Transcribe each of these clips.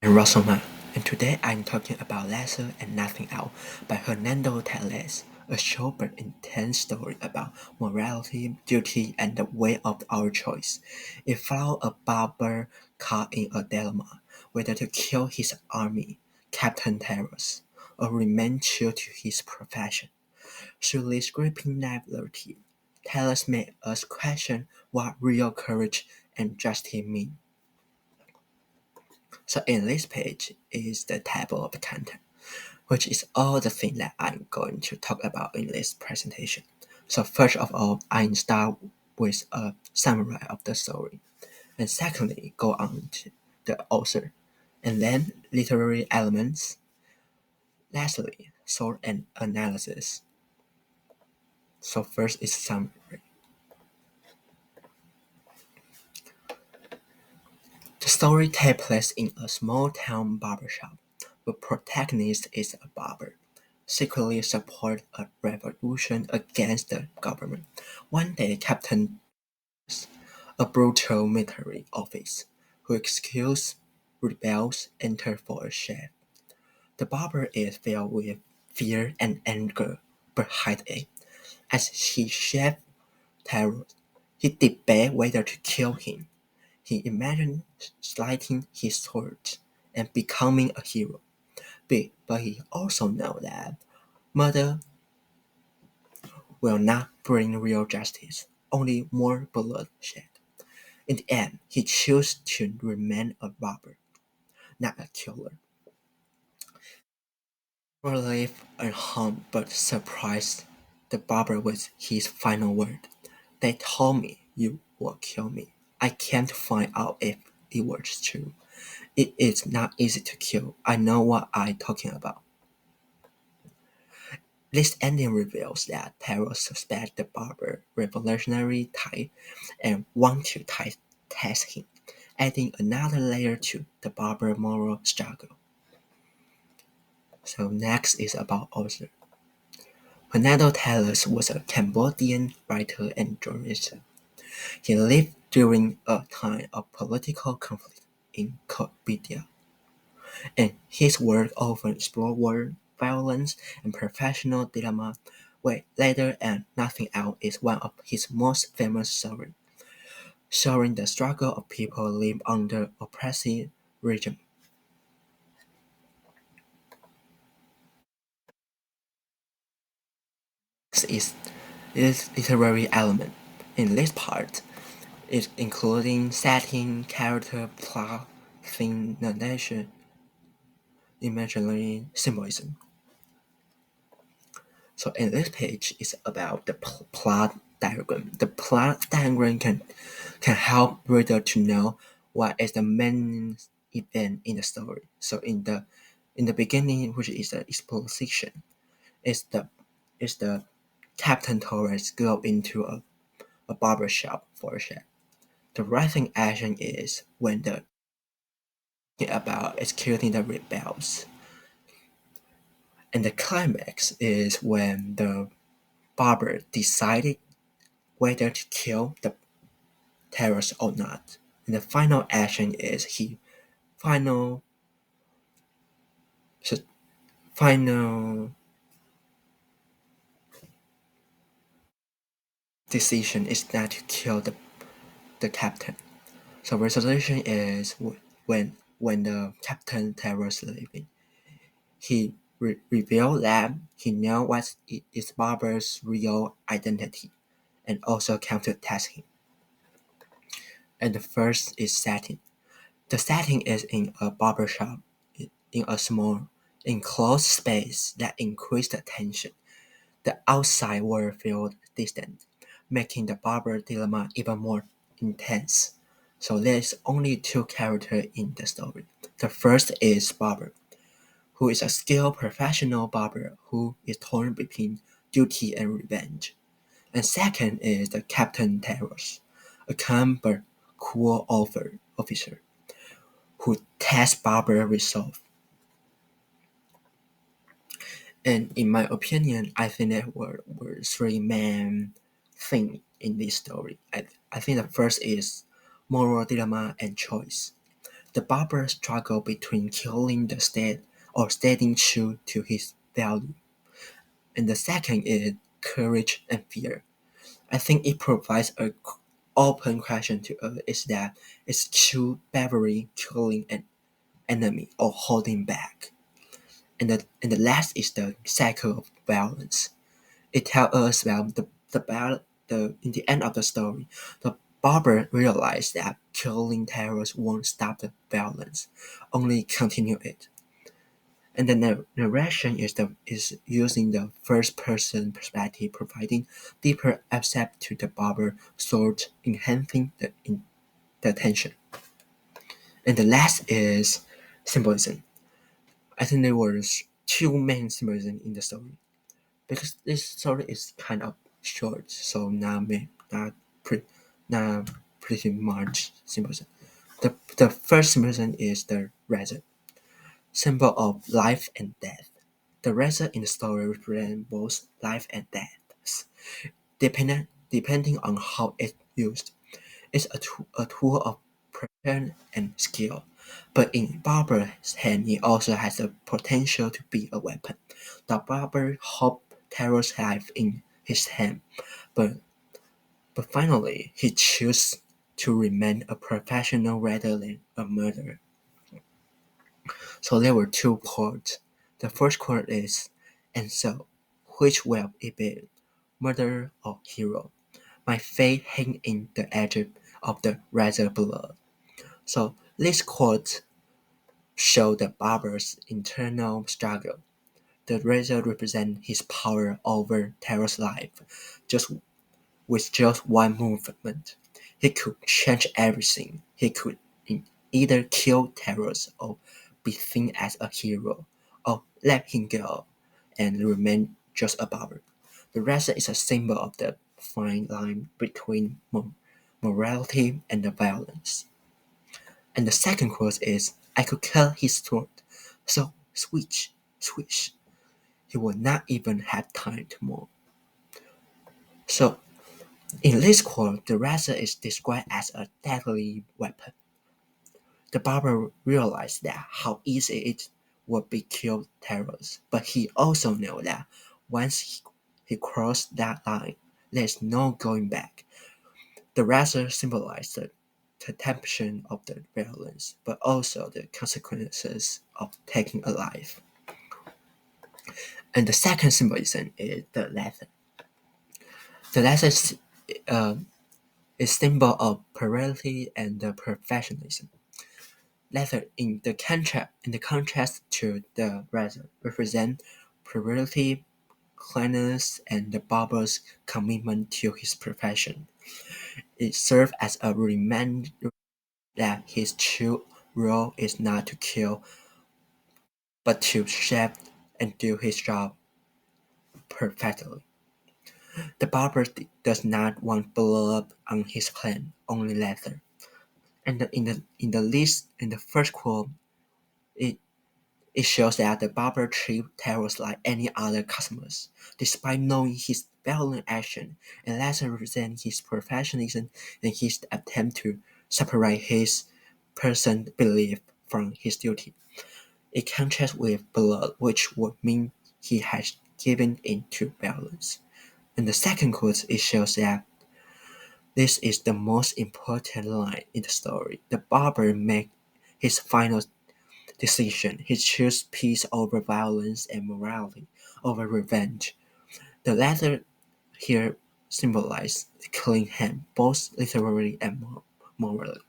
Rosoma, and today I'm talking about Lather and Nothing Else by Hernando Téllez, a short but intense story about morality, duty, and the way of our choice. It follows a barber caught in a dilemma, whether to kill his army, Captain Terrace, or remain true to his profession. Through this gripping narrative, Téllez made us question what real courage and justice mean. So in this page is the table of content, which is all the things that I'm going to talk about in this presentation. So first of all, I start with a summary of the story, and secondly, go on to the author, and then literary elements. Lastly, thought and analysis. So first is summary. The story takes place in a small town barbershop. The protagonist is a barber, secretly support a revolution against the government. One day, Captain, a brutal military officer who executes rebels, enter for a shave. The barber is filled with fear and anger behind it. As he shaves terror, he debates whether to kill him. He imagines sliding his sword and becoming a hero. But he also knows that murder will not bring real justice, only more bloodshed. In the end, he chooses to remain a robber, not a killer. Relief and harm but surprised the barber with his final word. They told me you will kill me. I can't find out if it was true. It is not easy to kill. I know what I'm talking about. This ending reveals that Taro suspects the barber revolutionary type and wants to test him, adding another layer to the barber moral struggle. So next is about author. Hernando Téllez was a Cambodian writer and journalist. He lived during a time of political conflict in Cambodia, and his work often explored war, violence, and professional dilemma. Where Lather and Nothing Else is one of his most famous stories, showing the struggle of people living under oppressive regime. Next is literary element. In this part, is including setting, character, plot, theme, narration, imaginary symbolism. So in this page is about the plot diagram. The plot diagram can help reader to know what is the main event in the story. So in the beginning, which is the exposition, is the Captain Torres go into a barber shop for a shave. The writing action is when the about executing the rebels. And the climax is when the barber decided whether to kill the terrorists or not. And the final action is he final so final decision is not to kill the captain. So resolution is when the captain terrorist leaving. He revealed that he knew what is Barber's real identity and also came to test him. And the first is setting. The setting is in a barbershop in a small, enclosed space that increased the tension. The outside world feels distant, making the barber dilemma even more intense. So there's only two characters in the story. The first is Barber, who is a skilled professional barber who is torn between duty and revenge. And second is the Captain Terrace, a calm but cool officer who tests Barber resolve. And in my opinion, I think there were three main things in this story. I think the first is moral dilemma and choice. The barber struggled between killing the state or staying true to his value. And the second is courage and fear. I think it provides a open question to us is that is true bravery killing an enemy or holding back? And the last is the cycle of violence. It tells us about the in the end of the story, the barber realized that killing terrorists won't stop the violence, only continue it. And the narration is using the first person perspective, providing deeper accept to the barber sword, enhancing the tension. And the last is symbolism. I think there was two main symbolism in the story. Because this story is kind of short, so pre, not pretty much symbolism. The first symbolism is the razor, symbol of life and death. The razor in the story represents both life and death, depending on how it's used. It's a tool of protection and skill, but in Barber's hand it also has the potential to be a weapon. The Barber hoped Terror's life in his hand, but finally he chose to remain a professional rather than a murderer. So there were two quotes. The first quote is, "And so, which will it be, murderer or hero? My fate hangs in the edge of the razor blood." So this quote show the barber's internal struggle. The razor represents his power over Terror's life. Just with just one movement, he could change everything. He could either kill Terrors or be seen as a hero, or let him go and remain just a barber. The razor is a symbol of the fine line between morality and the violence. And the second quote is, "I could cut his throat. So switch, switch. He would not even have time to move." So in this quote, the razor is described as a deadly weapon. The barber realized that how easy it would be kill terrorists, but he also knew that once he crossed that line, there's no going back. The razor symbolized the temptation of the violence, but also the consequences of taking a life. And the second symbolism is the leather. The leather is symbol of purity and the professionalism. Leather in the contrast to the razor represent purity, cleanliness, and the barber's commitment to his profession. It serves as a reminder that his true role is not to kill, but to shape and do his job perfectly. The barber does not want blood on his clan, only leather. And in the first quote, it it shows that the barber treats Terrors like any other customers, despite knowing his violent action, and Lather represents his professionalism and his attempt to separate his person belief from his duty. It contrasts with blood, which would mean he has given in to violence. In the second quote, it shows that this is the most important line in the story. The barber makes his final decision. He chose peace over violence and morality over revenge. The latter here symbolizes the clean hand, both literally and morally.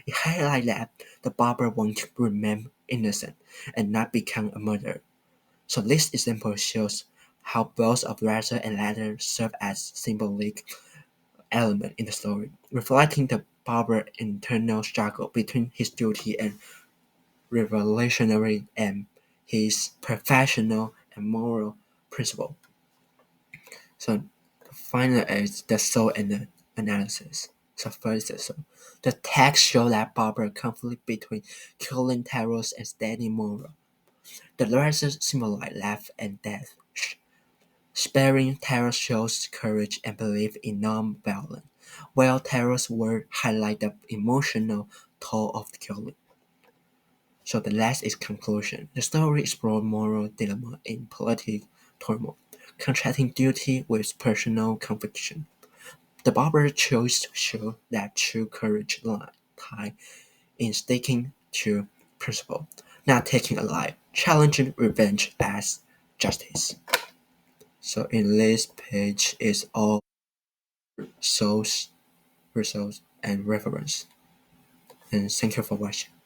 It highlights that the barber wants to remain innocent and not become a murderer. So this example shows how both of razor and ladder serve as symbolic element in the story, reflecting the barber's internal struggle between his duty and revolutionary and his professional and moral principle. So final is the soul and the analysis. So first, the text shows that Barber conflict between killing terrorists and steady moral. The latter symbolize life and death. Sparing terror shows courage and belief in non-violence, while terror's word highlight the emotional toll of killing. So the last is conclusion. The story explores moral dilemma in political turmoil, contrasting duty with personal conviction. The barber chose to show that true courage lies in sticking to principle, not taking a life, challenging revenge as justice. So in this page is all source, results, and reference. And thank you for watching.